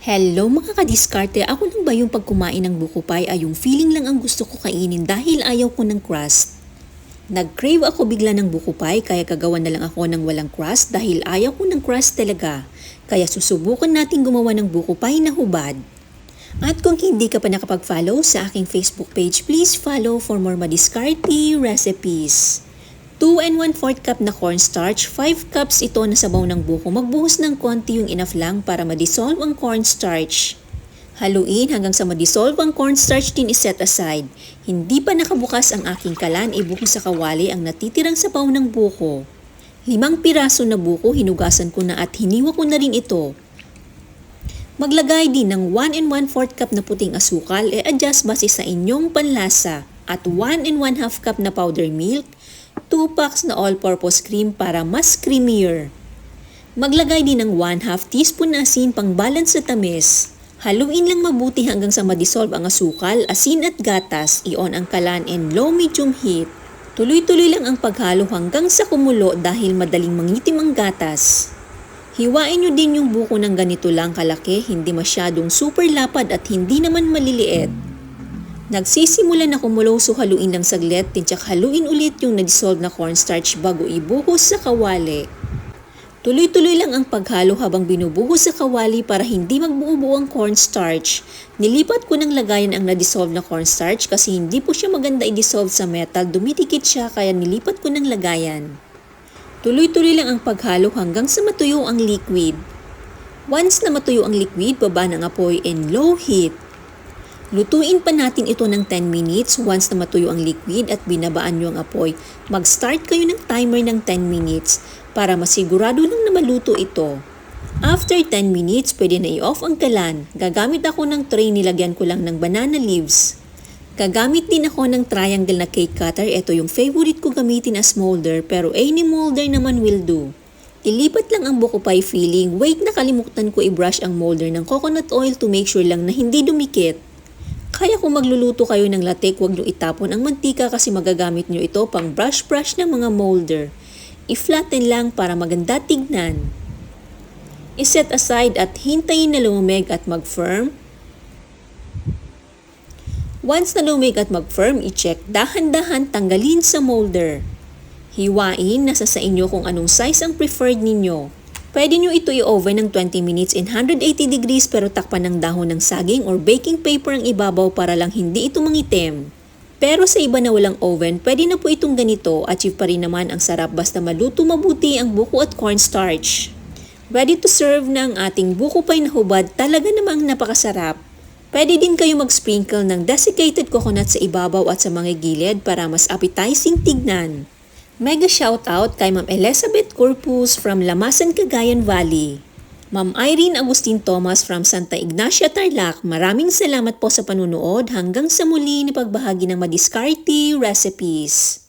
Hello mga kadiskarte, ako lang ba yung pag kumain ng buko pie ay yung feeling lang ang gusto ko kainin dahil ayaw ko ng crust? Nag-crave ako bigla ng buko pie kaya kagawa na lang ako ng walang crust dahil ayaw ko ng crust talaga. Kaya susubukan natin gumawa ng buko pie na hubad. At kung hindi ka pa nakapag-follow sa aking Facebook page, please follow for more madiskarte recipes. 2 and 1/4 cup na cornstarch, 5 cups ito na sabaw ng buko. Magbuhos ng konti yung enough lang para ma-dissolve ang cornstarch. Haluin hanggang sa ma-dissolve ang cornstarch din iset aside. Hindi pa nakabukas ang aking kalan, ibuhos sa kawali ang natitirang sabaw ng buko. 5 piraso na buko, hinugasan ko na at hiniwa ko na rin ito. Maglagay din ng 1 and 1/4 cup na puting asukal, adjust base sa inyong panlasa. At 1 and 1/2 cup na powder milk, 2 packs na all-purpose cream para mas creamier. Maglagay din ng 1/2 teaspoon na asin pang balance sa tamis. Haluin lang mabuti hanggang sa ma-dissolve ang asukal, asin at gatas. I-on ang kalan and low-medium heat. Tuloy-tuloy lang ang paghalo hanggang sa kumulo dahil madaling mangitim ang gatas. Hiwain nyo din yung buko ng ganito lang kalaki, hindi masyadong super lapad at hindi naman maliliit. Nagsisimula na kumulo so haluin lang saglit, tintsak haluin ulit yung na-dissolve na cornstarch bago ibuhos sa kawali. Tuloy-tuloy lang ang paghalo habang binubuhos sa kawali para hindi magbuo-buo ang cornstarch. Nilipat ko ng lagayan ang na-dissolve na cornstarch kasi hindi po siya maganda i-dissolve sa metal, dumidikit siya kaya nilipat ko ng lagayan. Tuloy-tuloy lang ang paghalo hanggang sa matuyo ang liquid. Once na matuyo ang liquid, baba ng apoy and low heat. Lutuin pa natin ito ng 10 minutes once na matuyo ang liquid at binabaan nyo ang apoy. Mag-start kayo ng timer ng 10 minutes para masigurado lang na maluto ito. After 10 minutes, pwede na i-off ang kalan. Gagamit ako ng tray, nilagyan ko lang ng banana leaves. Gagamit din ako ng triangle na cake cutter. Ito yung favorite ko gamitin as molder pero any molder naman will do. Ilipat lang ang buko pie filling. Wait, nakalimutan ko i-brush ang molder ng coconut oil to make sure lang na hindi dumikit. Kaya kung magluluto kayo ng latek, huwag nyo itapon ang mantika kasi magagamit nyo ito pang brush-brush ng mga molder. I-flatten lang para maganda tignan. I-set aside at hintayin na lumamig at mag-firm. Once na lumamig at mag-firm, i-check dahan-dahan tanggalin sa molder. Hiwain, nasa sa inyo kung anong size ang preferred ninyo. Pwede nyo ito i-oven ng 20 minutes in 180 degrees pero takpan ng dahon ng saging or baking paper ang ibabaw para lang hindi ito mangitim. Pero sa iba na walang oven, pwede na po itong ganito. Achieve pa rin naman ang sarap basta maluto mabuti ang buko at cornstarch. Ready to serve na ang ating buko pie na hubad, talaga namang napakasarap. Pwede din kayo mag-sprinkle ng desiccated coconut sa ibabaw at sa mga gilid para mas appetizing tignan. Mega shoutout kay Ma'am Elizabeth Corpus from Lamasan, Cagayan Valley. Ma'am Irene Agustin Thomas from Santa Ignacia, Tarlac. Maraming salamat po sa panunood. Hanggang sa muli na pagbahagi ng madiskarte recipes.